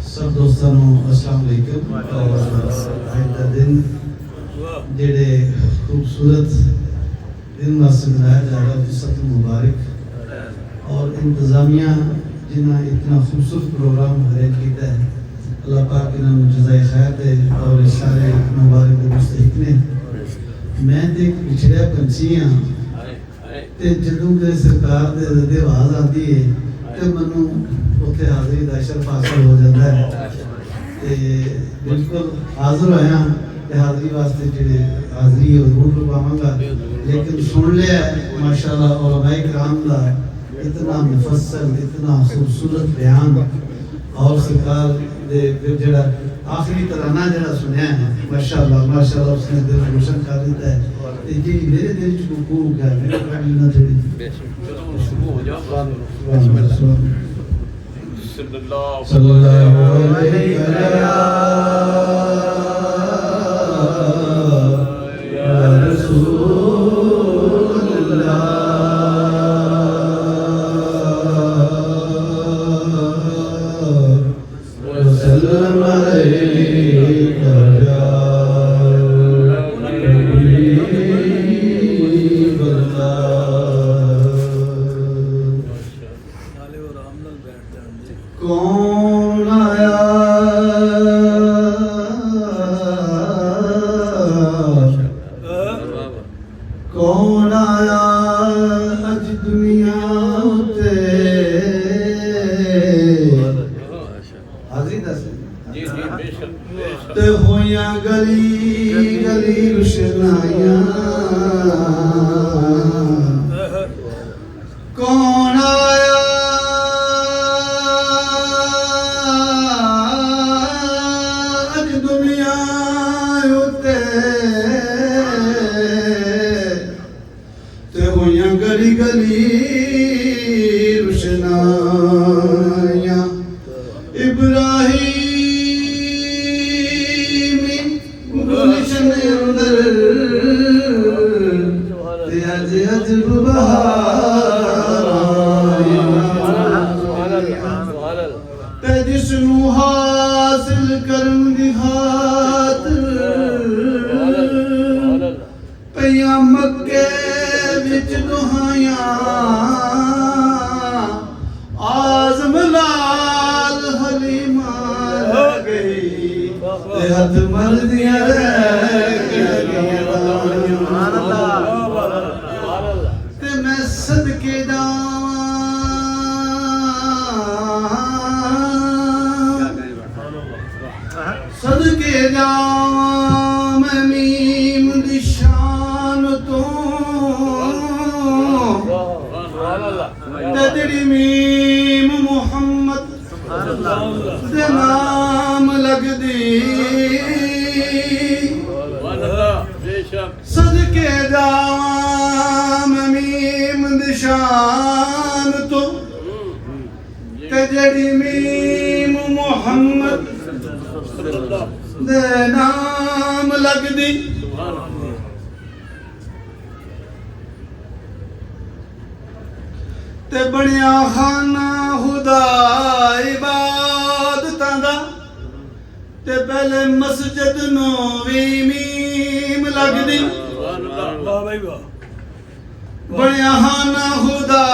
سب دوستانوں السلام علیکم اور آج کا دن جڑے خوبصورت دن واسطے منایا جا رہا ہے فصل مبارک اور انتظامیہ جنہاں اتنا خوبصورت پروگرام ارینج کیتا ہے اللہ پاک انہوں جزائے خیر دے اور اس سارے مبارک دے مستحق نے میں دیکھ پچھڑیا پنچیاں تے جدوں کہ سرکار دے رد آواز آتی ہے تے منوں اتنے حاضری دا شرف حاصل ہو جاتا ہے تے بالکل حاضر ہویا تے حاضری واسطے جڑے حاضری ضرور لگاواں گا لیکن سن لیا ہے ماشاءاللہ علماء کرام دا اتنا مفصل اتنا خوبصورت بیان اور سرکار دے جڑا آخری ترانہ جڑا سنیا ہے ماشاءاللہ اس نے دل روشن کر دیتا ہے جی میرے دل چ کو ہے میرے کالی نہ تھوڑی شروع ہو جاؤ صلی اللہ علیہ یا رسول اللہ وسلم علیک یا کون آیا کون آیا اج دنیا تے حاضری دس تے ہویاں گلی گلی روشنائیاں کون آیا گلی گلی روشنائیاں ابراہیمی گلشن اندر تے اج عجب بہار تے جسنو حاصل کرن دی خاطر پیاں مکے وچ دہائیاں آزم لال حلیمہ رہ گئی تے ہتھ مردیاں رہ گئیاں تے میں صدقے جاواں صدقے جاواں میں میم دی شان تو تدری میم محمد دے نام لگ دی صدقے جاواں میں میم دی شان تو تجری میم محمد دے نام لگ دی تے بنیا خانہ خدا عبادتاں دا تے پہلے مسجد نو وی میم لگ دی بنیا خانہ خدا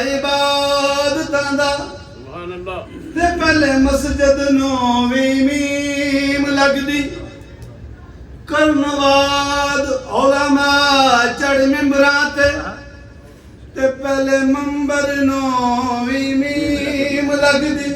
عبادتاں دا تے پہلے مسجد نو وی میم لگ دی کرنواد علماء چڑھ ممبراں تے پہلے منبر نو وی میم لگ دی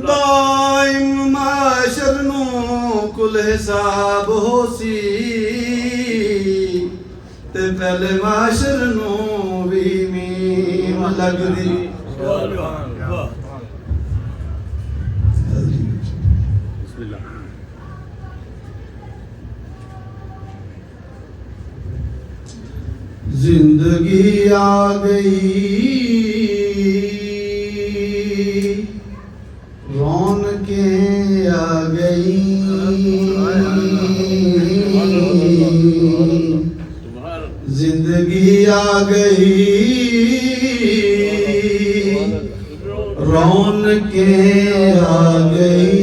دائم معاشر نو کل حساب ہو سی تے پہلے معاشر نو وی میم لگ دی زندگی آ گئی رونقیں آ گئی زندگی آ گئی رونقیں آ گئی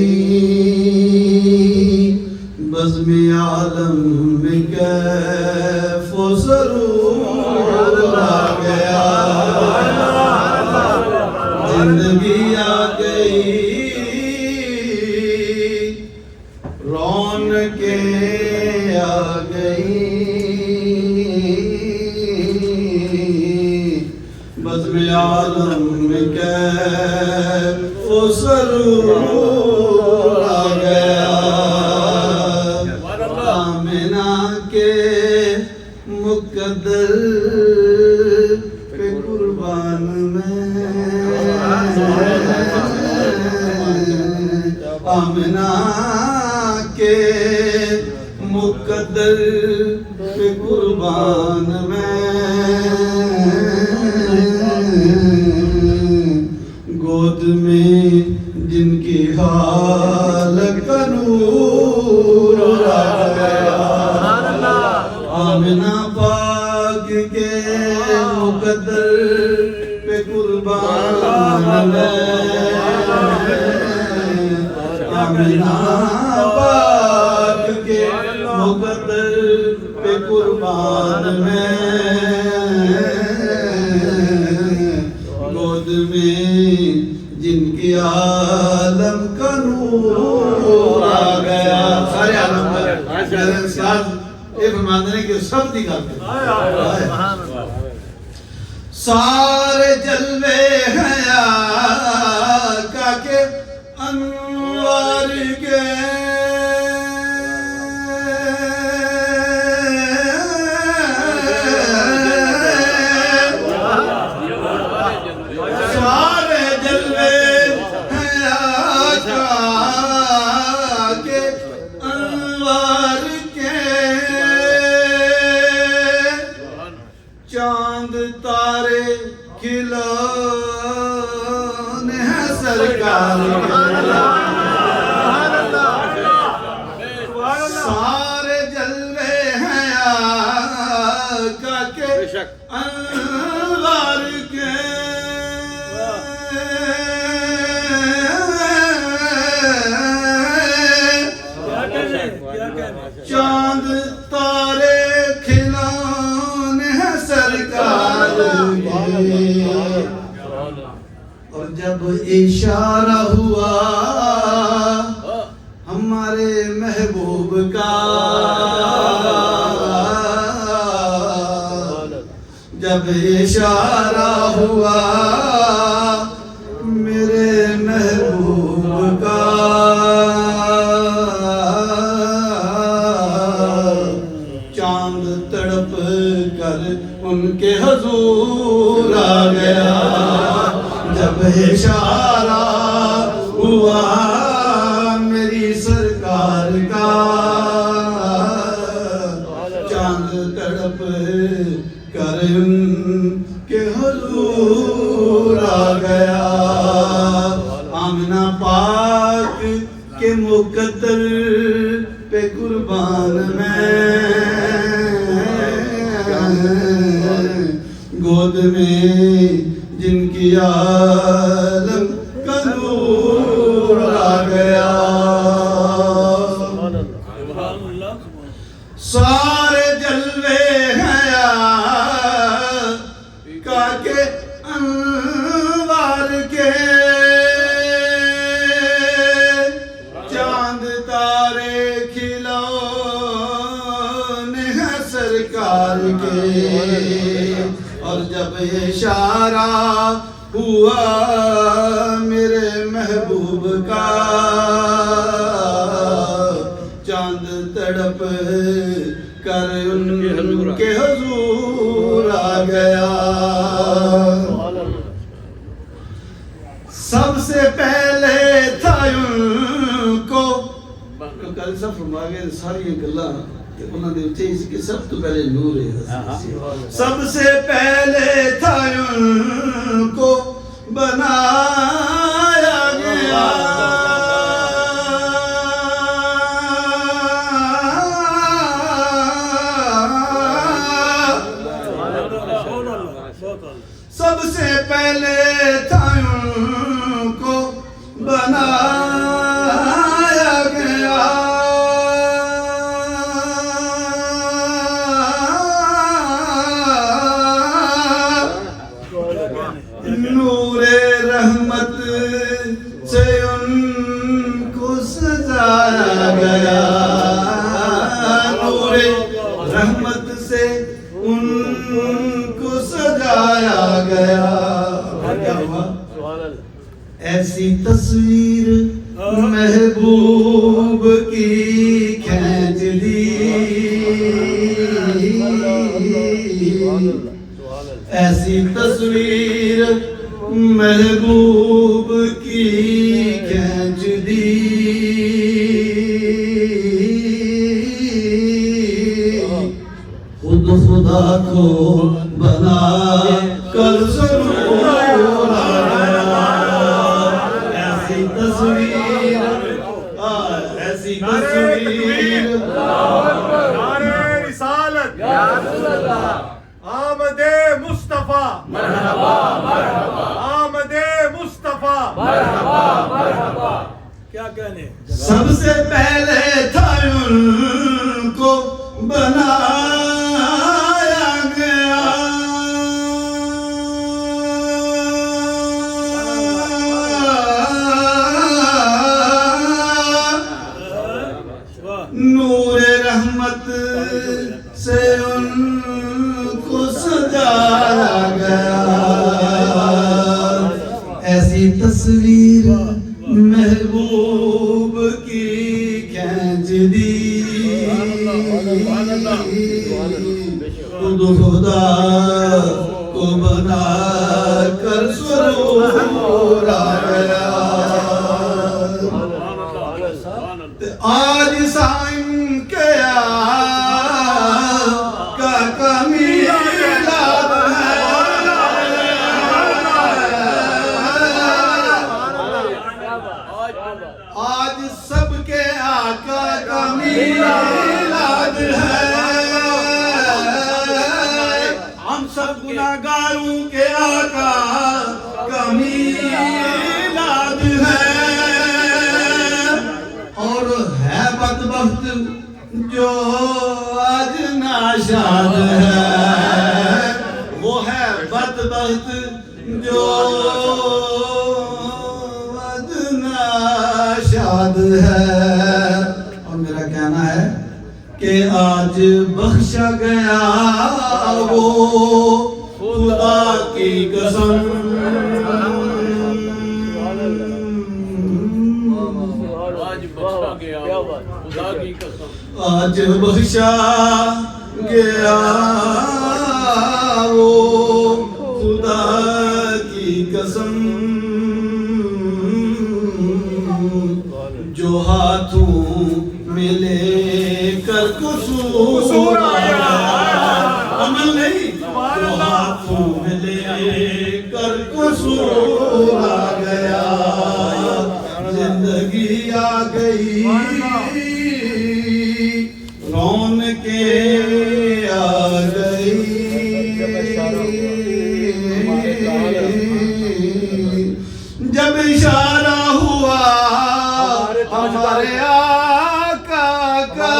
بزم عالم میں کیف و سرور آ گیا زندگی آ گئی رونقیں آ گئی بزم عالم میں کیف و سرور آ گیا آمنہ کے مقدر پہ قربان میں آمنہ کے مقدر پہ قربان میں گود میں جن کی حالت کا نور آ گیا آمنہ پاک کے مقدر پہ قربان میں آمنہ پاک کے مقدر پہ قربان میں گود میں جن کی عالم کا نور آ گیا سارے عالم کا یہ فرماتے ہیں کہ سب دکھاتے ہیں سارے جلوے ہیں آقا کے انوار کے سارے جلوے ہیں آقا کے انوار کے چاند تارے کھلونے ہیں سرکار سارے جلوے ہیں آقا کے انوار کے چاند تارے کھلونے ہیں سرکار کے اور جب اشارہ ہوا ہمارے محبوب کا جب اشارہ ہوا میرے محبوب کا چاند تڑپ کر ان کے حضور آ گیا جب اشارہ ہوا میری سرکار کا چاند تڑپ کر ان کے حضور آ گیا آمنہ پاک کے مقدر پہ قربان میں گود میں جن کی عالم کا نور آ گیا سارے جلوے ہیں آقا کے انوار کے چاند تارے کھلونے ہیں سرکار کے اور جب اشارہ ہوا میرے محبوب کا چاند تڑپ کر ان کے حضور آ گیا سب سے پہلے تھا ان کو کل سب فرما گئے ساری گلاں انہوں نے اٹھے اس کے سب تو پہلے نور ہے سب سے پہلے تھا ان کو بنایا گیا سب سے پہلے تھا ان رحمت سے ان کو سجایا گیا، نور رحمت سے ان کو سجایا گیا۔ کیا ہوا؟ ایسی تصویر محبوب کی کھینچ دی، ایسی تصویر محبوب کی کھینچ دی، خود خدا کو بنا کر ضرور آیا، ایسی تصویر، ایسی تصویر۔ نعرہ رسالت، آمد مصطفیٰ، آمد مصطفیٰ، کیا کہنے؟ سب سے پہلے تھا ان کو بنایا گیا، نور رحمت سے ان کو سجایا گیا، ایسی تصویر محبوب کی کھینچ دی، خود خدا کو بنا کر سرور آیا۔ آج سائن کیا کا کمیلاد ہے، آج سب کے آقا کا میلاد ہے، ہم سب گناہگاروں کے آقا کا میلاد ہے، اور ہے بدبخت جو آج ناشاد ہے، وہ ہے بدبخت جو آج ناشاد ہے۔ اور میرا کہنا ہے کہ آج بخشا گیا وہ خدا کی قسم، آج بخشا گیا وہ خدا کی قسم، جو ہاتھوں میں لے کر قصور آیا، عمل نہیں، جو ہاتھوں میں لے کر قصور آ گیا، زندگی آ گئی، رونقیں آ گئی، جب اشارہ ہوا ہمارے آقا کا،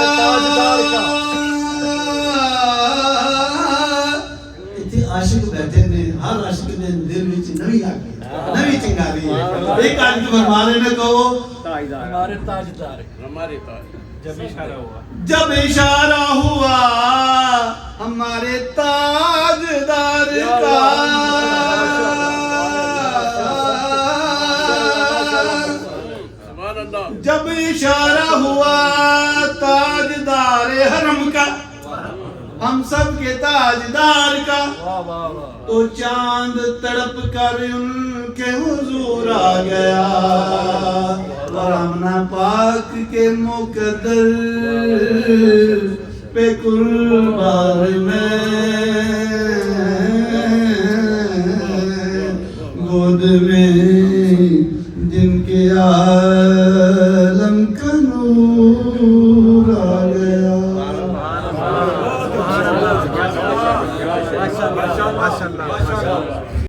اتنے عاشق بیٹھے نے، ہر عاشق نے دل میں نوی آ گئی، نوی چنگاری ہے۔ ایک آج کے فرمانے نے کہو ہمارے تاجدار، ہمارے تاج، جب اشارہ ہوا ہمارے تاجدار کا، جب اشارہ ہوا تاجدار حرم کا، ہم سب کے تاجدار کا، تو چاند تڑپ کر ان کے حضور آ گیا، اور آمنہ پاک کے مقدر پہ قربان میں گود میں